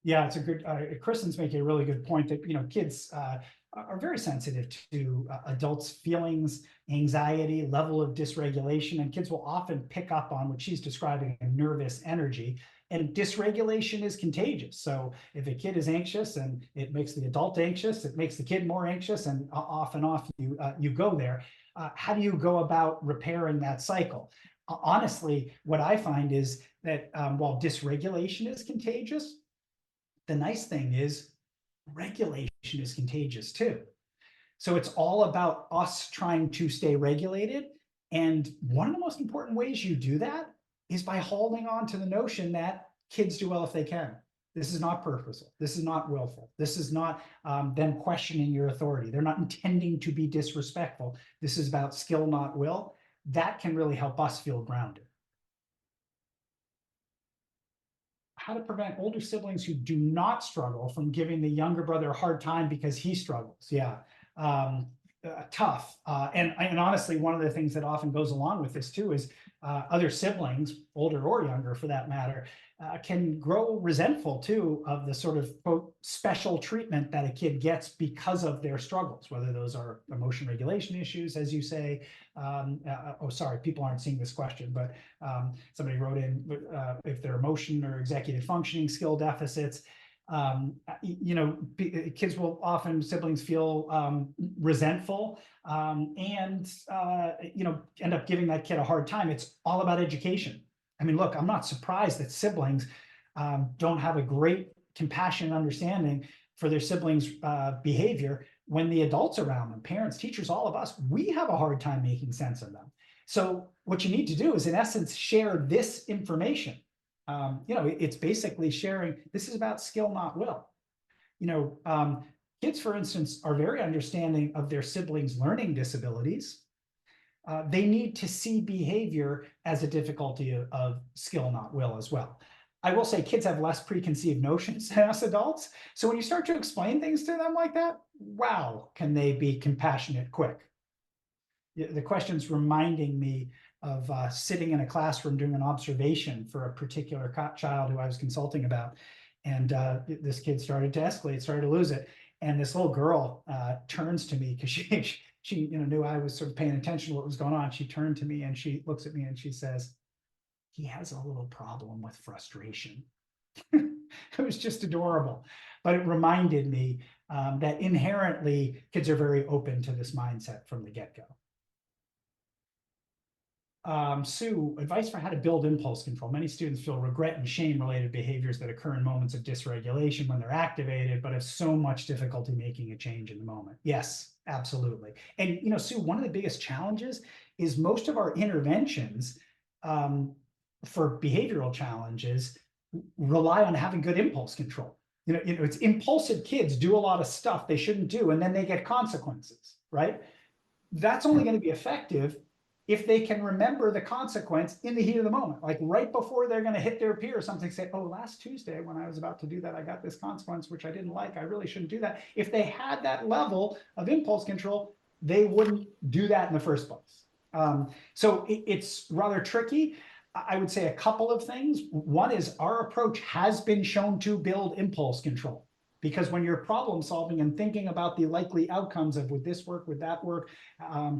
Yeah, it's a good, Kristen's making a really good point that, kids are very sensitive to adults' feelings, anxiety, level of dysregulation, and kids will often pick up on what she's describing a nervous energy. And dysregulation is contagious. So if a kid is anxious and it makes the adult anxious, it makes the kid more anxious, and off and off you go there. How do you go about repairing that cycle? Honestly, what I find is that while dysregulation is contagious, the nice thing is regulation is contagious too. So it's all about us trying to stay regulated. And one of the most important ways you do that is by holding on to the notion that kids do well if they can. This is not purposeful. This is not willful. This is not them questioning your authority. They're not intending to be disrespectful. This is about skill, not will. That can really help us feel grounded. How to prevent older siblings who do not struggle from giving the younger brother a hard time because he struggles. Yeah, tough. And honestly, one of the things that often goes along with this too is other siblings, older or younger for that matter, can grow resentful too of the sort of quote special treatment that a kid gets because of their struggles, whether those are emotion regulation issues, as you say. Oh, sorry, people aren't seeing this question, but somebody wrote in if they're emotion or executive functioning skill deficits. Kids will often, siblings feel resentful and end up giving that kid a hard time. It's all about education. I mean, look, I'm not surprised that siblings don't have a great compassion and understanding for their siblings' behavior when the adults around them, parents, teachers, all of us, we have a hard time making sense of them. So what you need to do is, in essence, share this information. It's basically sharing. This is about skill, not will. Kids, for instance, are very understanding of their siblings' learning disabilities. They need to see behavior as a difficulty of skill, not will, as well. I will say kids have less preconceived notions than us adults. So when you start to explain things to them like that, wow, can they be compassionate quick? The question's reminding me of sitting in a classroom doing an observation for a particular child who I was consulting about. And this kid started to escalate, started to lose it. And this little girl turns to me because she knew I was sort of paying attention to what was going on. She turned to me and she looks at me and she says, "He has a little problem with frustration." It was just adorable, but it reminded me that inherently kids are very open to this mindset from the get-go. Sue, advice for how to build impulse control. Many students feel regret and shame related behaviors that occur in moments of dysregulation when they're activated, but have so much difficulty making a change in the moment. Yes, absolutely. And, Sue, one of the biggest challenges is most of our interventions for behavioral challenges rely on having good impulse control. It's impulsive kids do a lot of stuff they shouldn't do, and then they get consequences, right? That's only going to be effective if they can remember the consequence in the heat of the moment, like right before they're going to hit their peer or something, say, "Oh, last Tuesday when I was about to do that, I got this consequence, which I didn't like. I really shouldn't do that." If they had that level of impulse control, they wouldn't do that in the first place. So it's rather tricky. I would say a couple of things. One is our approach has been shown to build impulse control. Because when you're problem solving and thinking about the likely outcomes of would this work, would that work,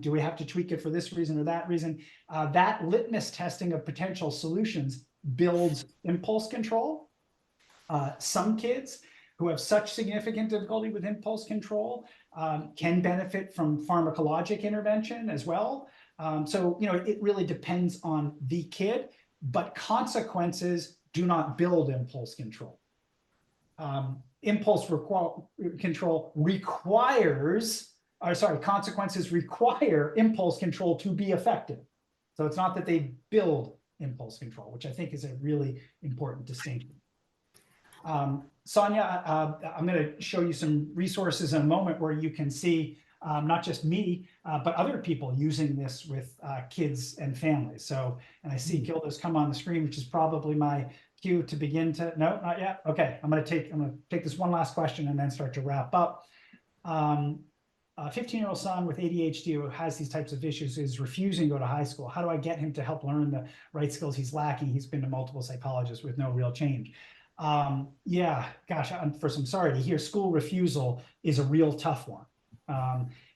do we have to tweak it for this reason or that reason, that litmus testing of potential solutions builds impulse control. Some kids who have such significant difficulty with impulse control can benefit from pharmacologic intervention as well. So, it really depends on the kid, but consequences do not build impulse control. Control requires, consequences require impulse control to be effective. So it's not that they build impulse control, which I think is a really important distinction. Sonia, I'm going to show you some resources in a moment where you can see not just me, but other people using this with kids and families. So, and I see Gilda's come on the screen, which is probably my cue to begin to, no, not yet. Okay, I'm going to take this one last question and then start to wrap up. A 15-year-old son with ADHD who has these types of issues is refusing to go to high school. How do I get him to help learn the right skills he's lacking? He's been to multiple psychologists with no real change. Yeah, gosh, I'm sorry to hear school refusal is a real tough one.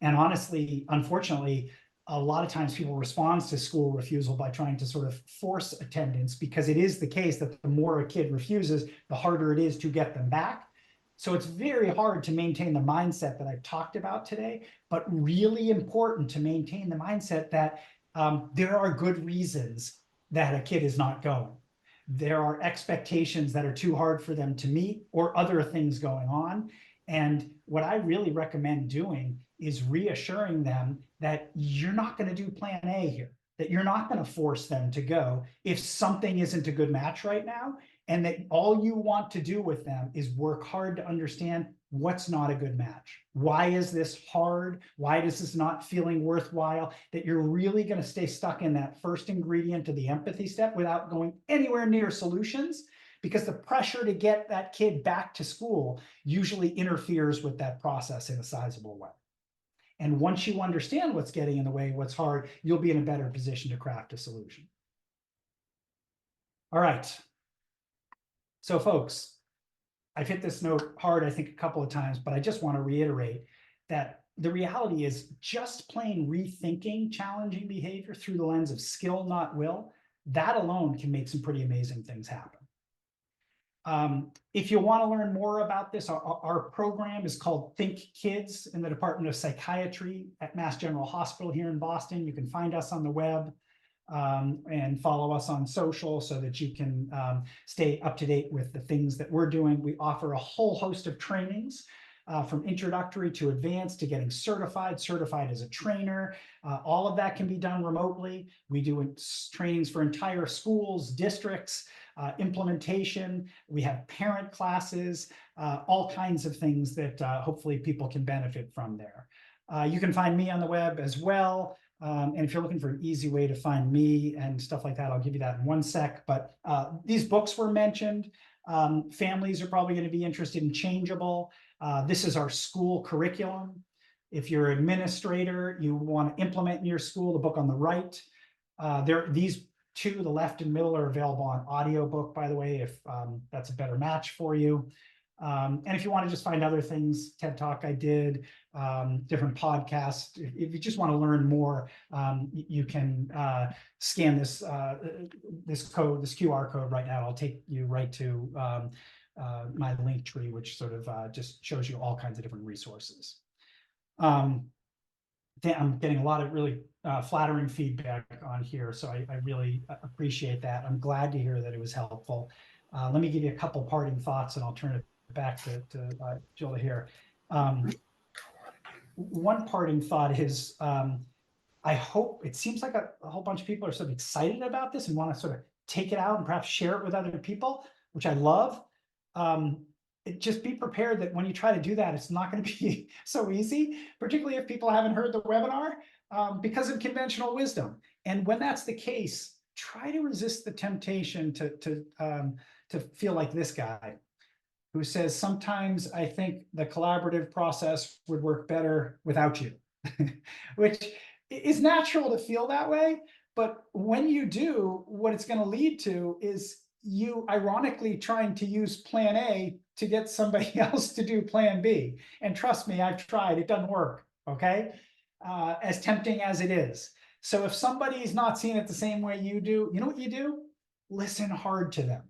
And honestly, unfortunately, a lot of times people respond to school refusal by trying to sort of force attendance, because it is the case that the more a kid refuses, the harder it is to get them back. So it's very hard to maintain the mindset that I've talked about today, but really important to maintain the mindset that there are good reasons that a kid is not going. There are expectations that are too hard for them to meet, or other things going on. And what I really recommend doing is reassuring them that you're not going to do plan A here, that you're not going to force them to go if something isn't a good match right now, and that all you want to do with them is work hard to understand what's not a good match. Why is this hard? Why is this not feeling worthwhile? That you're really going to stay stuck in that first ingredient to the empathy step without going anywhere near solutions, because the pressure to get that kid back to school usually interferes with that process in a sizable way. And once you understand what's getting in the way, what's hard, you'll be in a better position to craft a solution. All right. So folks, I've hit this note hard, I think, a couple of times, but I just want to reiterate that the reality is just plain rethinking challenging behavior through the lens of skill, not will, that alone can make some pretty amazing things happen. If you want to learn more about this, our program is called Think Kids in the Department of Psychiatry at Mass General Hospital here in Boston. You can find us on the web and follow us on social so that you can stay up to date with the things that we're doing. We offer a whole host of trainings from introductory to advanced to getting certified as a trainer. All of that can be done remotely. We do trainings for entire schools, districts, implementation. We have parent classes, all kinds of things that hopefully people can benefit from there. You can find me on the web as well. And if you're looking for an easy way to find me and stuff like that, I'll give you that in one sec. But these books were mentioned. Families are probably going to be interested in Changeable. This is our school curriculum. If you're an administrator, you want to implement in your school, the book on the right. These two, the left and middle, are available on audiobook, by the way, if that's a better match for you. And if you want to just find other things, TED Talk I did, different podcasts, if you just want to learn more, you can scan this QR code right now. I'll take you right to my link tree, which sort of just shows you all kinds of different resources. I'm getting a lot of really flattering feedback on here, so I really appreciate that. I'm glad to hear that it was helpful. Let me give you a couple parting thoughts, and I'll turn it back to Julia here. One parting thought is, I hope, it seems like a whole bunch of people are sort of excited about this and want to sort of take it out and perhaps share it with other people, which I love. Just be prepared that when you try to do that, it's not going to be so easy, particularly if people haven't heard the webinar, because of conventional wisdom. And when that's the case, try to resist the temptation to feel like this guy, who says, sometimes I think the collaborative process would work better without you, which is natural to feel that way. But when you do, what it's going to lead to is you ironically trying to use plan A to get somebody else to do plan B. And trust me, I've tried, it doesn't work, okay? As tempting as it is. So if somebody's not seeing it the same way you do, you know what you do? Listen hard to them.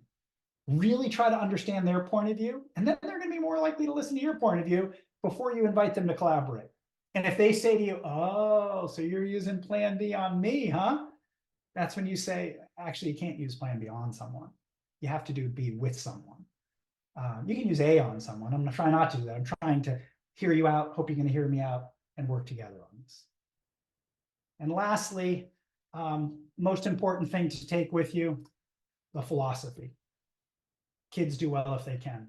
Really try to understand their point of view, and then they're going to be more likely to listen to your point of view before you invite them to collaborate. And if they say to you, oh, so you're using plan B on me, huh? That's when you say, actually, you can't use plan B on someone. You have to do B with someone. You can use A on someone. I'm trying not to do that. I'm trying to hear you out, hope you're going to hear me out, and work together on this. And lastly, most important thing to take with you, the philosophy. Kids do well if they can.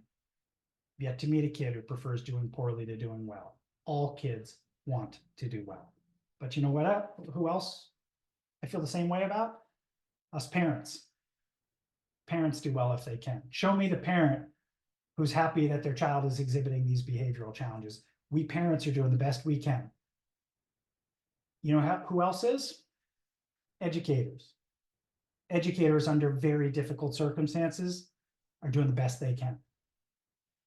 Yet to meet a kid who prefers doing poorly to doing well. All kids want to do well. But you know what? Who else I feel the same way about? Us parents. Parents do well if they can. Show me the parent who's happy that their child is exhibiting these behavioral challenges. We parents are doing the best we can. You know who else is? Educators. Educators under very difficult circumstances are doing the best they can.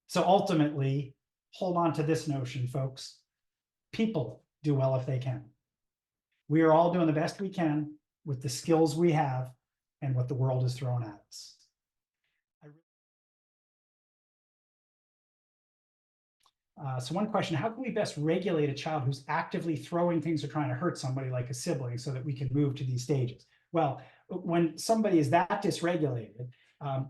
So ultimately, hold on to this notion, folks. People do well if they can. We are all doing the best we can with the skills we have and what the world has thrown at us. So one question, how can we best regulate a child who's actively throwing things or trying to hurt somebody like a sibling so that we can move to these stages? Well, when somebody is that dysregulated,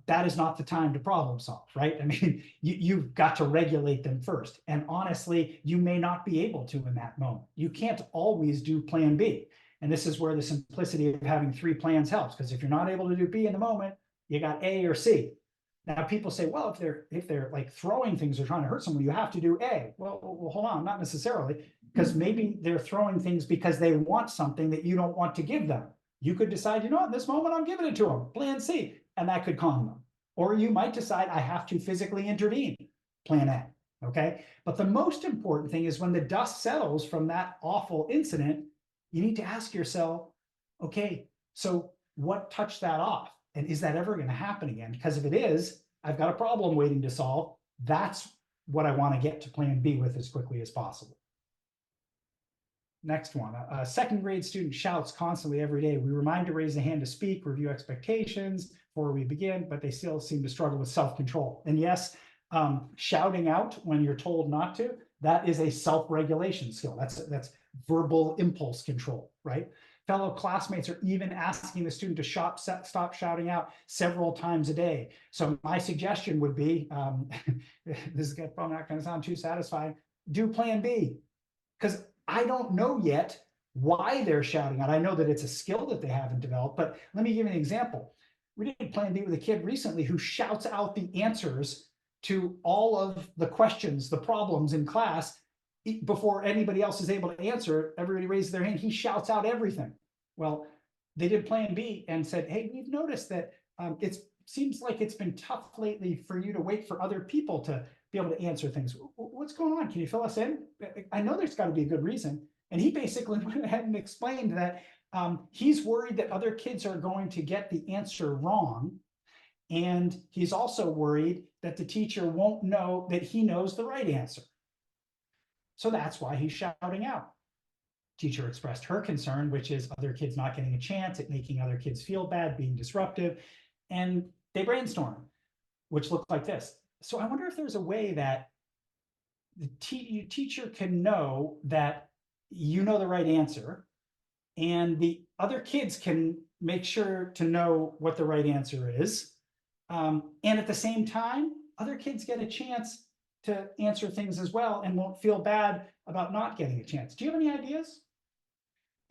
that is not the time to problem solve, right? I mean, you've got to regulate them first. And honestly, you may not be able to in that moment. You can't always do plan B. And this is where the simplicity of having 3 plans helps, because if you're not able to do B in the moment, you got A or C. Now people say, well, if they're like throwing things or trying to hurt someone, you have to do A. Well, hold on, not necessarily, because maybe they're throwing things because they want something that you don't want to give them. You could decide, you know what, in this moment I'm giving it to them, plan C, and that could calm them. Or you might decide I have to physically intervene, plan A, okay? But the most important thing is when the dust settles from that awful incident, you need to ask yourself, okay, so what touched that off? And is that ever going to happen again? Because if it is, I've got a problem waiting to solve. That's what I want to get to plan B with as quickly as possible. Next one, a second grade student shouts constantly every day. We remind to raise the hand to speak, review expectations before we begin, but they still seem to struggle with self-control. And yes, shouting out when you're told not to, that is a self-regulation skill. That's verbal impulse control, right? Fellow classmates are even asking the student to stop shouting out several times a day. So my suggestion would be, this is probably not going to sound too satisfying, do plan B. Because I don't know yet why they're shouting out. I know that it's a skill that they haven't developed, but let me give you an example. We did plan B with a kid recently who shouts out the answers to all of the questions, the problems in class, before anybody else is able to answer. Everybody raises their hand, he shouts out everything. Well, they did plan B and said, hey, we've noticed that it seems like it's been tough lately for you to wait for other people to be able to answer things. What's going on? Can you fill us in? I know there's got to be a good reason. And he basically went ahead and explained that he's worried that other kids are going to get the answer wrong. And he's also worried that the teacher won't know that he knows the right answer. So that's why he's shouting out. Teacher expressed her concern, which is other kids not getting a chance at making other kids feel bad, being disruptive. And they brainstorm, which looked like this. So I wonder if there's a way that the teacher can know that you know the right answer, and the other kids can make sure to know what the right answer is. And at the same time, other kids get a chance to answer things as well and won't feel bad about not getting a chance. Do you have any ideas?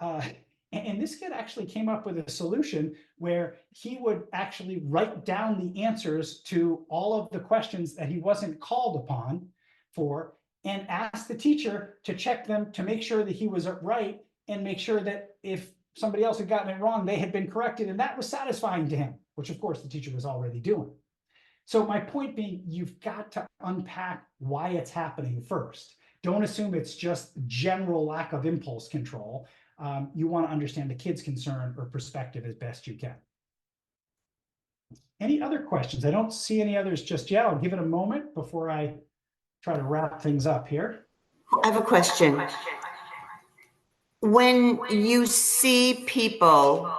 And this kid actually came up with a solution where he would actually write down the answers to all of the questions that he wasn't called upon for, and ask the teacher to check them to make sure that he was right, and make sure that if somebody else had gotten it wrong, they had been corrected. And that was satisfying to him, which of course the teacher was already doing. So my point being, you've got to unpack why it's happening first. Don't assume it's just general lack of impulse control. You want to understand the kid's concern or perspective as best you can. Any other questions? I don't see any others just yet. I'll give it a moment before I try to wrap things up here. I have a question. When you see people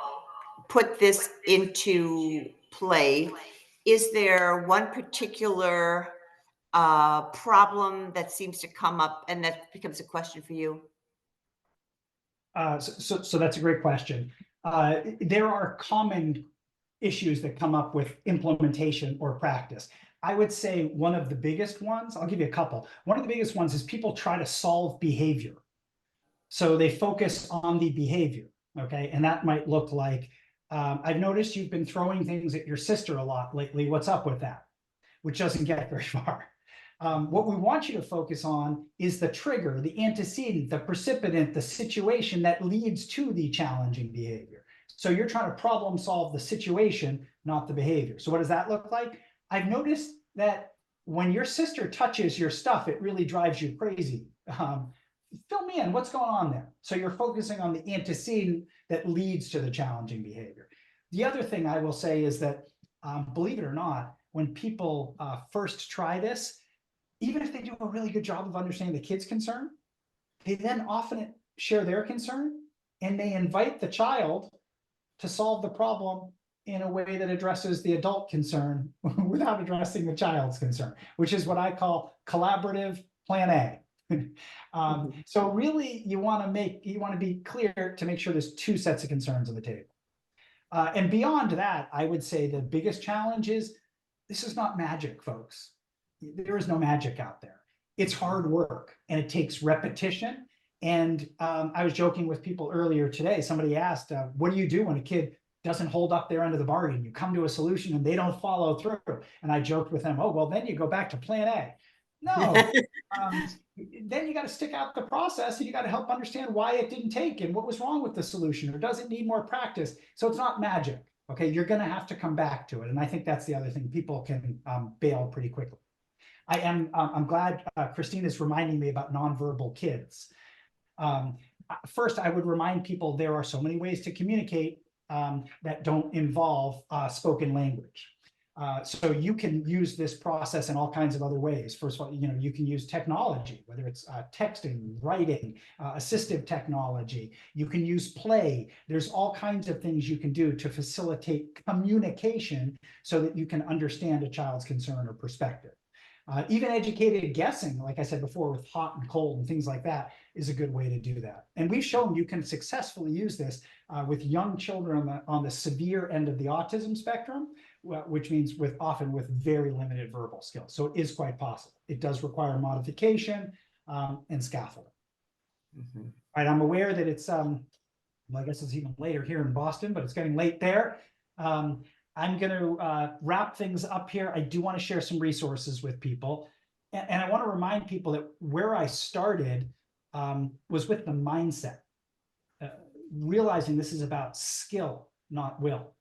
put this into play, is there one particular problem that seems to come up and that becomes a question for you? So that's a great question. There are common issues that come up with implementation or practice. I would say one of the biggest ones, I'll give you a couple. One of the biggest ones is people try to solve behavior. So they focus on the behavior, okay? And that might look like, I've noticed you've been throwing things at your sister a lot lately. What's up with that? Which doesn't get very far. What we want you to focus on is the trigger, the antecedent, the precipitant, the situation that leads to the challenging behavior. So you're trying to problem solve the situation, not the behavior. So what does that look like? I've noticed that when your sister touches your stuff, it really drives you crazy. Fill me in, what's going on there? So you're focusing on the antecedent that leads to the challenging behavior. The other thing I will say is that, believe it or not, when people first try this, even if they do a really good job of understanding the kid's concern, they then often share their concern and they invite the child to solve the problem in a way that addresses the adult concern without addressing the child's concern, which is what I call collaborative plan A. So really, you want to be clear to make sure there's two sets of concerns on the table. And beyond that, I would say the biggest challenge is this is not magic, folks. There is no magic out there. It's hard work and it takes repetition. And I was joking with people earlier today. Somebody asked, what do you do when a kid doesn't hold up their end of the bargain? You come to a solution and they don't follow through. And I joked with them, oh, well, then you go back to plan A. No, then you got to stick out the process and you got to help understand why it didn't take and what was wrong with the solution, or does it need more practice? So it's not magic. Okay, you're going to have to come back to it. And I think that's the other thing. People can bail pretty quickly. I'm glad Christine is reminding me about nonverbal kids. First, I would remind people there are so many ways to communicate that don't involve spoken language. So you can use this process in all kinds of other ways. First of all, you can use technology, whether it's texting, writing, assistive technology. You can use play. There's all kinds of things you can do to facilitate communication so that you can understand a child's concern or perspective. Even educated guessing, like I said before, with hot and cold and things like that, is a good way to do that. And we've shown you can successfully use this with young children on the severe end of the autism spectrum, which means often with very limited verbal skills. So it is quite possible. It does require modification and scaffolding. All right, I'm aware that it's, well, I guess it's even later here in Boston, but it's getting late there. I'm going to wrap things up here. I do want to share some resources with people. And I want to remind people that where I started was with the mindset, realizing this is about skill, not will.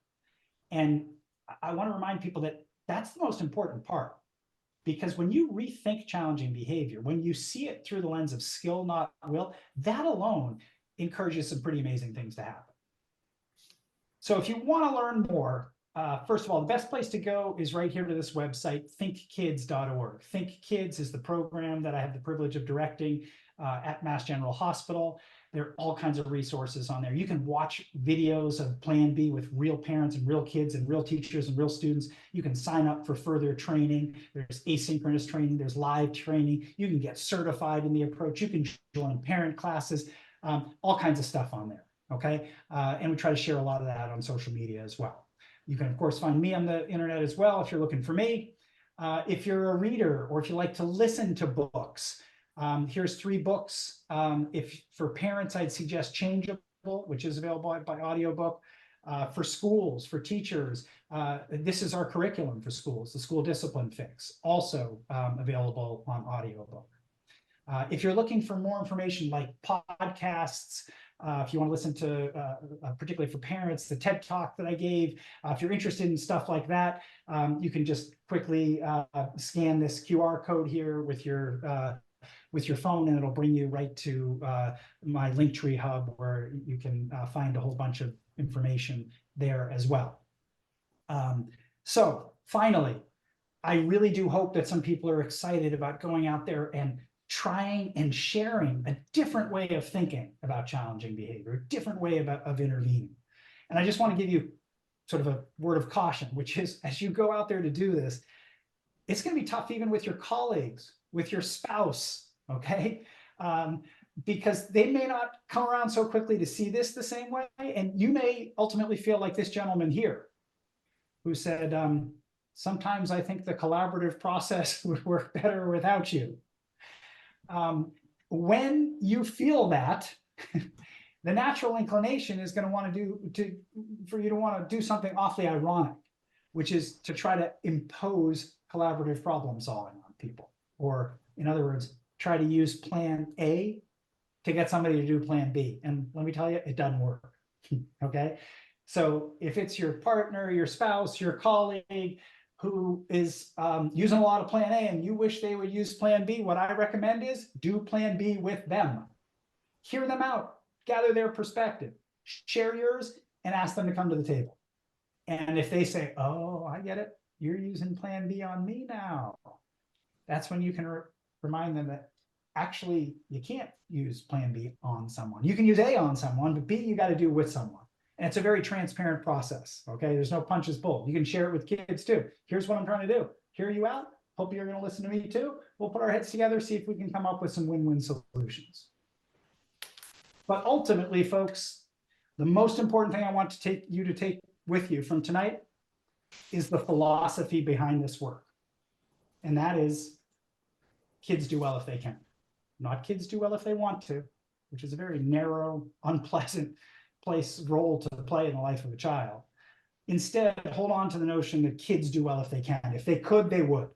And I want to remind people that that's the most important part. Because when you rethink challenging behavior, when you see it through the lens of skill, not will, that alone encourages some pretty amazing things to happen. So if you want to learn more, first of all, the best place to go is right here to this website, thinkkids.org. Think Kids is the program that I have the privilege of directing at Mass General Hospital. There are all kinds of resources on there. You can watch videos of Plan B with real parents and real kids and real teachers and real students. You can sign up for further training. There's asynchronous training. There's live training. You can get certified in the approach. You can join parent classes, all kinds of stuff on there. Okay. And we try to share a lot of that on social media as well. You can, of course, find me on the internet as well if you're looking for me. If you're a reader or if you like to listen to books, here's 3 books. If for parents, I'd suggest Changeable, which is available by audiobook. For schools, for teachers, this is our curriculum for schools, the School Discipline Fix, also available on audiobook. If you're looking for more information like podcasts, if you want to listen to, particularly for parents, the TED Talk that I gave, if you're interested in stuff like that, you can just quickly scan this QR code here with your phone, and it'll bring you right to my Linktree hub, where you can find a whole bunch of information there as well. So finally, I really do hope that some people are excited about going out there and trying and sharing a different way of thinking about challenging behavior, a different way of intervening. And I just want to give you sort of a word of caution, which is, as you go out there to do this, it's going to be tough even with your colleagues, with your spouse, okay? Because they may not come around so quickly to see this the same way. And you may ultimately feel like this gentleman here, who said, sometimes I think the collaborative process would work better without you. When you feel that, the natural inclination is going to want for you to want to do something awfully ironic, which is to try to impose collaborative problem solving on people. Or in other words, try to use plan A to get somebody to do plan B. And let me tell you, it doesn't work. Okay. So if it's your partner, your spouse, your colleague who is using a lot of plan A and you wish they would use plan B, what I recommend is do plan B with them. Hear them out, gather their perspective, share yours, and ask them to come to the table. And if they say, oh, I get it, you're using plan B on me now. That's when you can remind them that actually you can't use plan B on someone. You can use A on someone, but B you got to do with someone. And it's a very transparent process. Okay. There's no punches pulled. You can share it with kids too. Here's what I'm trying to do. Hear you out. Hope you're going to listen to me too. We'll put our heads together, see if we can come up with some win-win solutions. But ultimately, folks, the most important thing I want to take with you from tonight is the philosophy behind this work. And that is kids do well if they can. Not kids do well if they want to, which is a very narrow, unpleasant role to play in the life of a child. Instead, hold on to the notion that kids do well if they can. If they could, they would.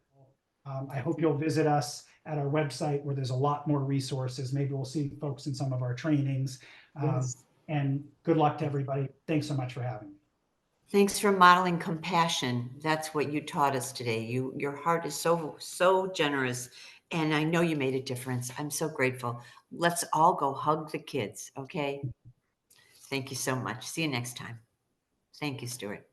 I hope you'll visit us at our website where there's a lot more resources. Maybe we'll see folks in some of our trainings. Yes. And good luck to everybody. Thanks so much for having me. Thanks for modeling compassion. That's what you taught us today. Your heart is so generous, and I know you made a difference. I'm so grateful. Let's all go hug the kids, okay? Thank you so much. See you next time. Thank you, Stuart.